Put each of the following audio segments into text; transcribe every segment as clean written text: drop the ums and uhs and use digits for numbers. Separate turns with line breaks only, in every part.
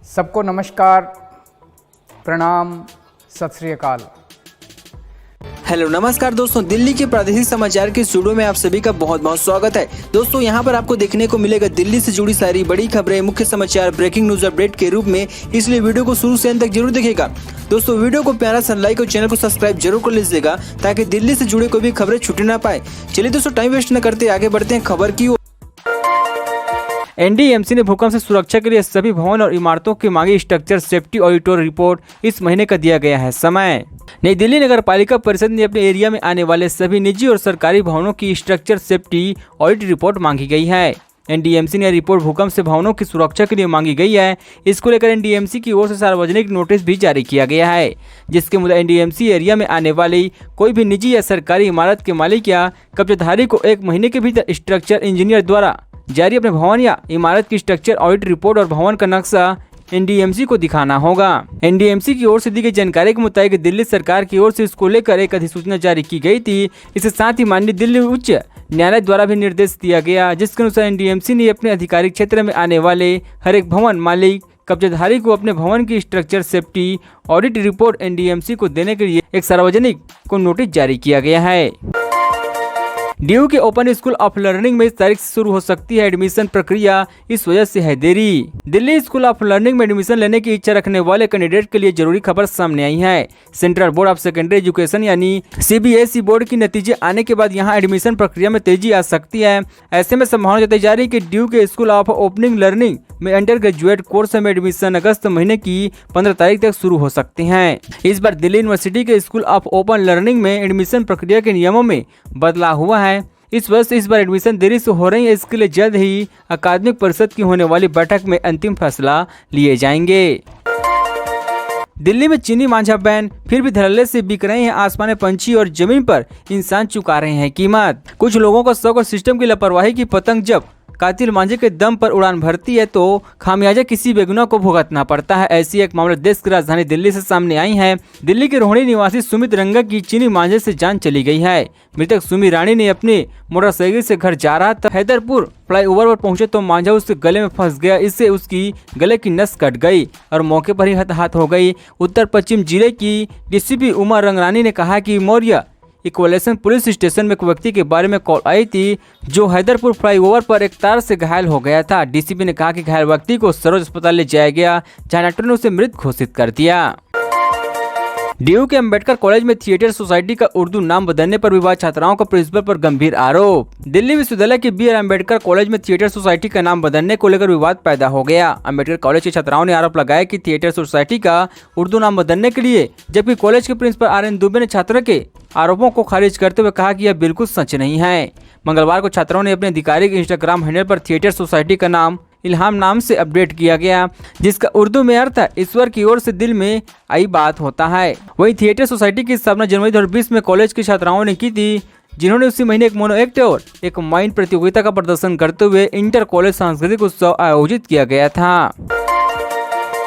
सबको नमस्कार, प्रणाम, सत श्री अकाल।
हेलो नमस्कार दोस्तों, दिल्ली के प्रादेशिक समाचार के स्टूडियो में आप सभी का बहुत बहुत स्वागत है। दोस्तों यहाँ पर आपको देखने को मिलेगा दिल्ली से जुड़ी सारी बड़ी खबरें, मुख्य समाचार, ब्रेकिंग न्यूज अपडेट के रूप में, इसलिए वीडियो को शुरू से अंत तक जरूर देखिएगा। दोस्तों वीडियो को प्यारा सा लाइक और चैनल को सब्सक्राइब जरूर कर लीजिएगा ताकि दिल्ली से जुड़े कोई भी खबरें छूटे ना पाए। चलिए दोस्तों टाइम वेस्ट न करते आगे बढ़ते हैं खबर की ओर। एनडीएमसी ने भूकंप से सुरक्षा के लिए सभी भवन और इमारतों की मांगी स्ट्रक्चर सेफ्टी ऑडिट रिपोर्ट इस महीने का दिया गया है समय। नई दिल्ली नगर पालिका परिषद ने अपने एरिया में आने वाले सभी निजी और सरकारी भवनों की स्ट्रक्चर सेफ्टी ऑडिट रिपोर्ट मांगी गई है। एनडीएमसी ने रिपोर्ट भूकंप से भवनों की सुरक्षा के लिए मांगी गई है। इसको लेकर एनडीएमसी की ओर से सार्वजनिक नोटिस भी जारी किया गया है, जिसके मुताबिक एनडीएमसी एरिया में आने वाली कोई भी निजी या सरकारी इमारत के मालिक या कब्जाधारी को 1 महीने के भीतर स्ट्रक्चर इंजीनियर द्वारा जारी अपने भवन या इमारत की स्ट्रक्चर ऑडिट रिपोर्ट और भवन का नक्शा एनडीएमसी को दिखाना होगा। एनडीएमसी की ओर से दी गई जानकारी के मुताबिक दिल्ली सरकार की ओर से इसको लेकर एक अधिसूचना जारी की गई थी। इसके साथ ही माननीय दिल्ली उच्च न्यायालय द्वारा भी निर्देश दिया गया, जिसके अनुसार एनडीएमसी ने अपने आधिकारिक क्षेत्र में आने वाले हर एक भवन मालिक कब्जाधारी को अपने भवन की structure safety audit report NDMC को देने के लिए एक सार्वजनिक को नोटिस जारी किया गया है। डीयू के ओपन स्कूल ऑफ लर्निंग में इस तारीख से शुरू हो सकती है एडमिशन प्रक्रिया, इस वजह से है देरी। दिल्ली स्कूल ऑफ लर्निंग में एडमिशन लेने की इच्छा रखने वाले कैंडिडेट के लिए जरूरी खबर सामने आई है। Central board of secondary education यानी सीबीएसई बोर्ड की नतीजे आने के बाद यहां एडमिशन प्रक्रिया में तेजी आ सकती है। ऐसे में संभावना जताई जा रही है कि डीयू के स्कूल ऑफ ओपनिंग लर्निंग में अंडर ग्रेजुएट कोर्स में एडमिशन अगस्त महीने की 15 तारीख तक शुरू हो सकते हैं। इस बार दिल्ली यूनिवर्सिटी के स्कूल ऑफ ओपन लर्निंग में एडमिशन प्रक्रिया के नियमों में बदलाव हुआ है। इस वजह से इस बार एडमिशन देरी से हो रही है। इसके लिए जल्द ही अकादमिक परिषद की होने वाली बैठक में अंतिम फैसला लिए जाएंगे। दिल्ली में चीनी मांझा बैन, फिर भी धड़ल्ले से बिक रहे हैं आसमानी पंछी और जमीन पर इंसान चुका रहे हैं कीमत। कुछ लोगों का शौक और सिस्टम की लापरवाही की पतंग जब कातिल मांझे के दम पर उड़ान भरती है तो खामियाजा किसी बेगुनाह को भुगतना पड़ता है। ऐसी एक मामला देश की राजधानी दिल्ली से सामने आई है। दिल्ली के रोहिणी निवासी सुमित रंगा की चीनी मांझे से जान चली गई है। मृतक सुमी रानी ने अपने मोटरसाइकिल से घर जा रहा था। हैदरपुर फ्लाईओवर पर पहुंचे तो मांझा उसके गले में फंस गया। इससे उसकी गले की नस कट गई और मौके पर ही हताहत हो गई। उत्तर पश्चिम जिले की डीसीपी उमा रंगरानी ने कहा कि मौर्य इक्वलेशन पुलिस स्टेशन में एक व्यक्ति के बारे में कॉल आई थी जो हैदरपुर फ्लाईओवर पर एक तार से घायल हो गया था। डीसीपी ने कहा कि घायल व्यक्ति को सरोज अस्पताल ले जाया गया, जहां डॉक्टर ने उसे मृत घोषित कर दिया। डीयू के अंबेडकर कॉलेज में थिएटर सोसाइटी का उर्दू नाम बदलने पर विवाद, छात्राओं का प्रिंसिपल पर गंभीर आरोप। दिल्ली विश्वविद्यालय के बी आर अम्बेडकर कॉलेज में थिएटर सोसाइटी का नाम बदलने को लेकर विवाद पैदा हो गया। अम्बेडकर कॉलेज के छात्राओं ने आरोप लगाया कि थिएटर सोसाइटी का उर्दू नाम बदलने के लिए, जबकि कॉलेज के प्रिंसिपल RN दुबे ने छात्रों के आरोपों को खारिज करते हुए कहा कि यह बिल्कुल सच नहीं है। मंगलवार को छात्रों ने अपने आधिकारिक इंस्टाग्राम हैंडल पर थिएटर सोसाइटी का नाम इल्हाम नाम से अपडेट किया गया, जिसका उर्दू में अर्थ है ईश्वर की ओर से दिल में आई बात होता है। वही थिएटर सोसाइटी की स्थापना जनवरी 2020 में कॉलेज की छात्राओं ने की थी, जिन्होंने उसी महीने एक मोनो एक्ट और एक माइन प्रतियोगिता का प्रदर्शन करते हुए इंटर कॉलेज सांस्कृतिक उत्सव आयोजित किया गया था।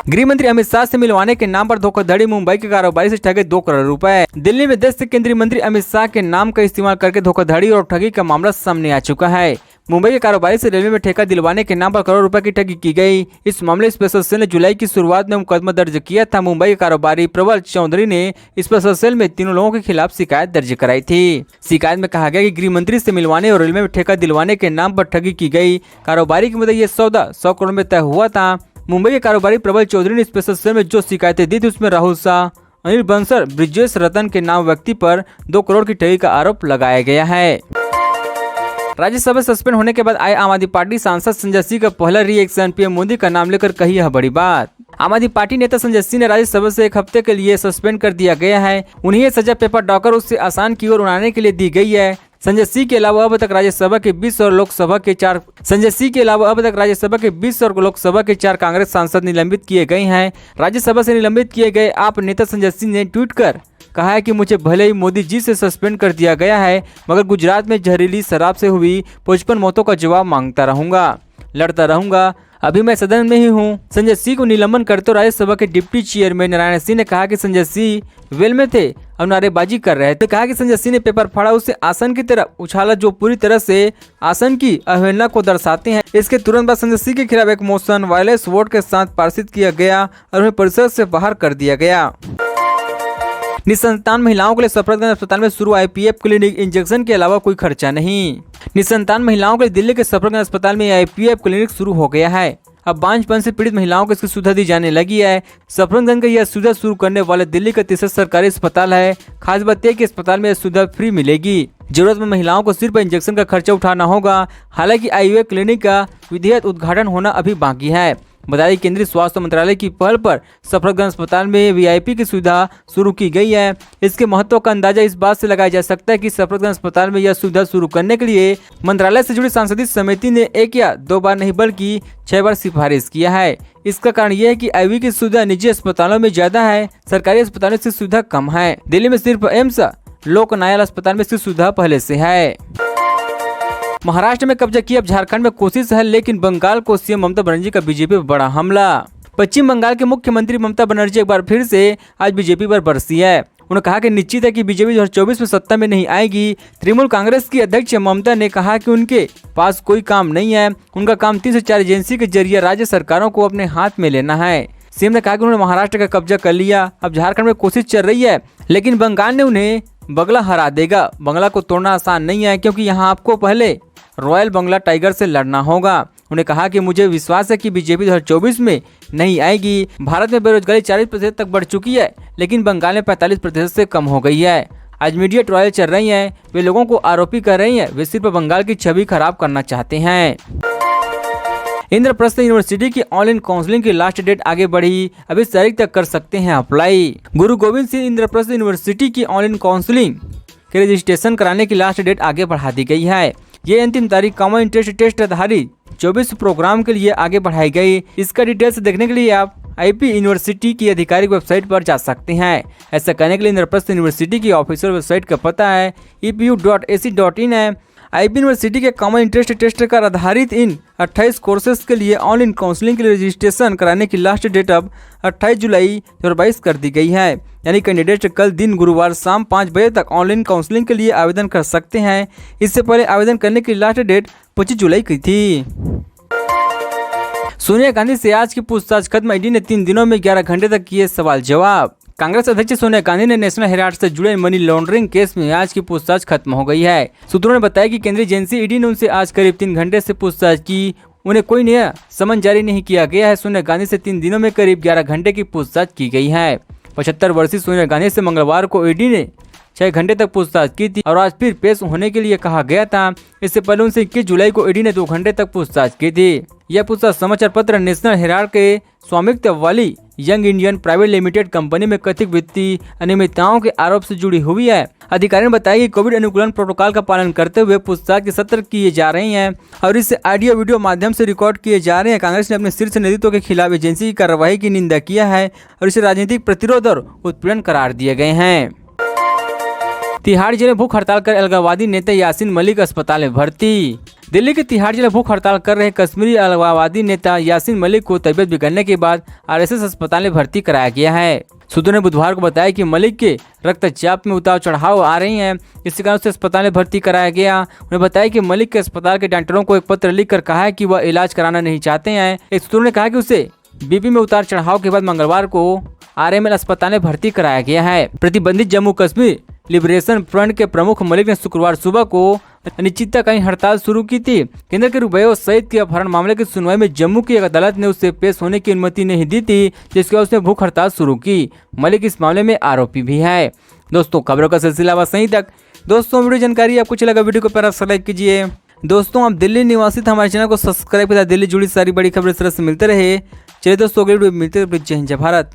गृह मंत्री अमित शाह से मिलवाने के नाम पर धोखाधड़ी, मुंबई के कारोबारी से ठगे 2 करोड़ रुपए। दिल्ली में देश से केंद्रीय मंत्री अमित शाह के नाम का इस्तेमाल करके धोखाधड़ी और ठगी का मामला सामने आ चुका है। मुंबई के कारोबारी से रेलवे में ठेका दिलवाने के नाम पर करोड़ रुपए की ठगी की गई। इस मामले स्पेशल सेल ने जुलाई की शुरुआत में मुकदमा दर्ज किया था। मुंबई के कारोबारी प्रबल चौधरी ने स्पेशल सेल में तीनों लोगों के खिलाफ शिकायत दर्ज कराई थी। शिकायत में कहा गया कि गृह मंत्री से मिलवाने और रेलवे में ठेका दिलवाने के नाम पर ठगी की गई। कारोबारी की मदद ये सौदा 100 करोड़ में तय हुआ था। मुंबई के कारोबारी प्रबल चौधरी ने स्पेशल सेल में जो शिकायतें दी थी उसमें राहुल शाह, अनिल बंसल, ब्रिजेश रतन के नाम व्यक्ति पर 2 करोड़ की ठगी का आरोप लगाया गया है। राज्यसभा सस्पेंड होने के बाद आए आम आदमी पार्टी सांसद संजय सिंह का पहला रिएक्शन, पीएम मोदी का नाम लेकर कही यह बड़ी बात। आम आदमी पार्टी नेता संजय सिंह ने राज्यसभा से 1 हफ्ते के लिए सस्पेंड कर दिया गया है। उन्हें ये सजा पेपर डॉकर उससे आसान की ओर उड़ाने के लिए दी गई है। संजय सिंह के अलावा अब तक राज्यसभा के 20 और लोकसभा के 4 कांग्रेस सांसद निलंबित किए गए हैं। राज्यसभा से निलंबित किए गए आप नेता संजय सिंह ने ट्वीट कर कहा है कि मुझे भले ही मोदी जी से सस्पेंड कर दिया गया है, मगर गुजरात में जहरीली शराब से हुई 55 मौतों का जवाब मांगता रहूंगा, लड़ता रहूंगा। अभी मैं सदन में ही हूं। संजय सिंह को निलंबन करते राज्यसभा के डिप्टी चेयरमैन नारायण सिंह ने कहा कि संजय सिंह वेल में थे और नारेबाजी कर रहे थे। कहा कि संजय सिंह ने पेपर फाड़ा, उसे आसन की तरफ उछाला जो पूरी तरह से आसन की अवहेलना को दर्शाते हैं। इसके तुरंत बाद संजय सिंह के खिलाफ एक मोशन वायलेंस वोट के साथ पारित किया गया और उन्हें परिषद से बाहर कर दिया गया। निसंतान महिलाओं के लिए सफदरजंग अस्पताल में शुरू IPF क्लिनिक, इंजेक्शन के अलावा कोई खर्चा नहीं। निसंतान महिलाओं के लिए दिल्ली के सफदरजंग अस्पताल में IPF क्लिनिक शुरू हो गया है। अब बांझपन से पीड़ित महिलाओं को इसकी सुविधा दी जाने लगी है। सफदरजंग का यह सुविधा शुरू करने वाले दिल्ली का तीसरा सरकारी अस्पताल है। खास बात यह कि अस्पताल में यह सुविधा फ्री मिलेगी। जरूरतमंद महिलाओं को सिर्फ इंजेक्शन का खर्चा उठाना होगा। हालांकि IVF क्लिनिक का विधिवत उद्घाटन होना अभी बाकी है। बता दें केंद्रीय स्वास्थ्य मंत्रालय की पहल पर सफदरजंग अस्पताल में VIP की सुविधा शुरू की गई है। इसके महत्व का अंदाजा इस बात से लगाया जा सकता है कि सफदरजंग अस्पताल में यह सुविधा शुरू करने के लिए मंत्रालय से जुड़ी सांसदीय समिति ने 1 या 2 बार नहीं बल्कि 6 बार सिफारिश किया है। इसका कारण यह है कि IVF की सुविधा निजी अस्पतालों में ज्यादा है, सरकारी अस्पतालों से सुविधा कम है। दिल्ली में सिर्फ एम्स लोकनायल अस्पताल में इसकी सुविधा पहले से है। महाराष्ट्र में कब्जा किया, अब झारखंड में कोशिश है, लेकिन बंगाल को सीएम ममता बनर्जी का बीजेपी पर बड़ा हमला। पश्चिम बंगाल के मुख्यमंत्री ममता बनर्जी एक बार फिर से आज बीजेपी पर बरसी है। उन्होंने कहा कि निश्चित है कि बीजेपी 2024 में सत्ता में नहीं आएगी। तृणमूल कांग्रेस की अध्यक्ष ममता ने कहा कि उनके पास कोई काम नहीं है, उनका काम 3 से 4 एजेंसी के जरिए राज्य सरकारों को अपने हाथ में लेना है। सीएम ने कहा कि उन्होंने महाराष्ट्र का कब्जा कर लिया, अब झारखंड में कोशिश चल रही है, लेकिन बंगाल ने उन्हें बंगला हरा देगा। बंगला को तोड़ना आसान नहीं है, क्योंकि यहाँ आपको पहले रॉयल बंगला टाइगर से लड़ना होगा। उन्होंने कहा कि मुझे विश्वास है कि बीजेपी 2024 में नहीं आएगी। भारत में बेरोजगारी 40% तक बढ़ चुकी है, लेकिन बंगाल में 45% से कम हो गई है। आज मीडिया ट्रायल चल रही है, वे लोगों को आरोपी कर रही है, वे सिर्फ बंगाल की छवि खराब करना चाहते हैं। इंद्रप्रस्थ यूनिवर्सिटी की ऑनलाइन काउंसलिंग की लास्ट डेट आगे बढ़ी, अब इस तारीख तक कर सकते हैं अप्लाई। गुरु गोविंद सिंह इंद्रप्रस्थ यूनिवर्सिटी की ऑनलाइन काउंसलिंग के रजिस्ट्रेशन कराने की लास्ट डेट आगे बढ़ा दी गई है। ये अंतिम तारीख कॉमन इंटरेस्ट टेस्ट आधारित 24 प्रोग्राम के लिए आगे बढ़ाई गई। इसका डिटेल्स देखने के लिए आप IP यूनिवर्सिटी की आधिकारिक वेबसाइट पर जा सकते हैं। ऐसा करने के लिए इंद्रप्रस्थ यूनिवर्सिटी की ऑफिशियल वेबसाइट का पता है epu.ac.in है। IP यूनिवर्सिटी के कॉमन इंटरेस्ट टेस्ट पर आधारित इन 28 कोर्सेज के लिए ऑनलाइन काउंसलिंग के लिए रजिस्ट्रेशन कराने की लास्ट डेट अब 28 जुलाई 2022 कर दी गई है। यानी कैंडिडेट कल दिन गुरुवार शाम 5 बजे तक ऑनलाइन काउंसलिंग के लिए आवेदन कर सकते हैं। इससे पहले आवेदन करने की लास्ट डेट 25 जुलाई की थी। सोनिया गांधी से आज की पूछताछ खत्म, ईडी ने 3 दिनों में 11 घंटे तक किए सवाल जवाब। कांग्रेस अध्यक्ष सोनिया गांधी ने नेशनल हेराल्ड से जुड़े मनी लॉन्ड्रिंग केस में आज की पूछताछ खत्म हो गई है। सूत्रों ने बताया कि केंद्रीय एजेंसी ईडी ने उनसे आज करीब 3 घंटे से पूछताछ की। उन्हें कोई नया समन जारी नहीं किया गया है। सोनिया गांधी से 3 दिनों में करीब 11 घंटे की पूछताछ की गई है। 75 वर्षीय सोनिया गांधी से मंगलवार को ईडी ने 6 घंटे तक पूछताछ की थी और आज फिर पेश होने के लिए कहा गया था। इससे पहले उनसे 21 जुलाई को ईडी ने 2 घंटे तक पूछताछ की थी। यह पूछताछ समाचार पत्र नेशनल हेराल्ड के स्वामित्व वाली young Indian private limited company में कथित वित्तीय अनियमितताओं के आरोप से जुड़ी हुई है। अधिकारियों ने बताया कि कोविड अनुकूलन प्रोटोकॉल का पालन करते हुए पूछताछ के सत्र किए जा रहे हैं और इसे ऑडियो वीडियो माध्यम से रिकॉर्ड किए जा रहे हैं। कांग्रेस ने अपने शीर्ष नेतृत्व के खिलाफ एजेंसी की कार्रवाई की निंदा किया है और इसे राजनीतिक प्रतिरोध और उत्पीड़न करार दिए गए हैं। तिहाड़ जेल में भूख हड़ताल कर अलगाववादी नेता यासीन मलिक अस्पताल में भर्ती। दिल्ली के तिहाड़ जेल में भूख हड़ताल कर रहे कश्मीरी अलगाववादी नेता यासीन मलिक को तबियत बिगड़ने के बाद RSS अस्पताल में भर्ती कराया गया है। सूत्रों ने बुधवार को बताया कि मलिक के रक्तचाप में उतार चढ़ाव आ रही हैं, इसी कारण उसे अस्पताल में भर्ती कराया गया। उन्हें बताया कि मलिक के अस्पताल के डॉक्टरों को एक पत्र लिखकर कहा है कि वह इलाज कराना नहीं चाहते हैं। एक सूत्रों ने कहा कि उसे BP में उतार चढ़ाव के बाद मंगलवार को RML अस्पताल में भर्ती कराया गया है। प्रतिबंधित जम्मू कश्मीर लिबरेशन फ्रंट के प्रमुख मलिक ने शुक्रवार सुबह को अनिश्चितकालीन हड़ताल शुरू की थी। केंद्र के रुपये और सईद के अपहरण मामले की सुनवाई में जम्मू की एक अदालत ने उसे पेश होने की अनुमति नहीं दी थी, जिसके बाद उसने भूख हड़ताल शुरू की। मलिक इस मामले में आरोपी भी है। दोस्तों खबरों का सिलसिला बस यहीं तक। दोस्तों वीडियो जानकारी आपको अच्छा लगा वीडियो को प्यारा सब्सक्राइब कीजिए। दोस्तों आप दिल्ली निवासी थे, हमारे चैनल को सब्सक्राइब करें। दिल्ली जुड़ी सारी बड़ी खबरें इस तरह से मिलते रहे। चलिए दोस्तों अगली वीडियो मिलते हैं। जय हिंद जय भारत।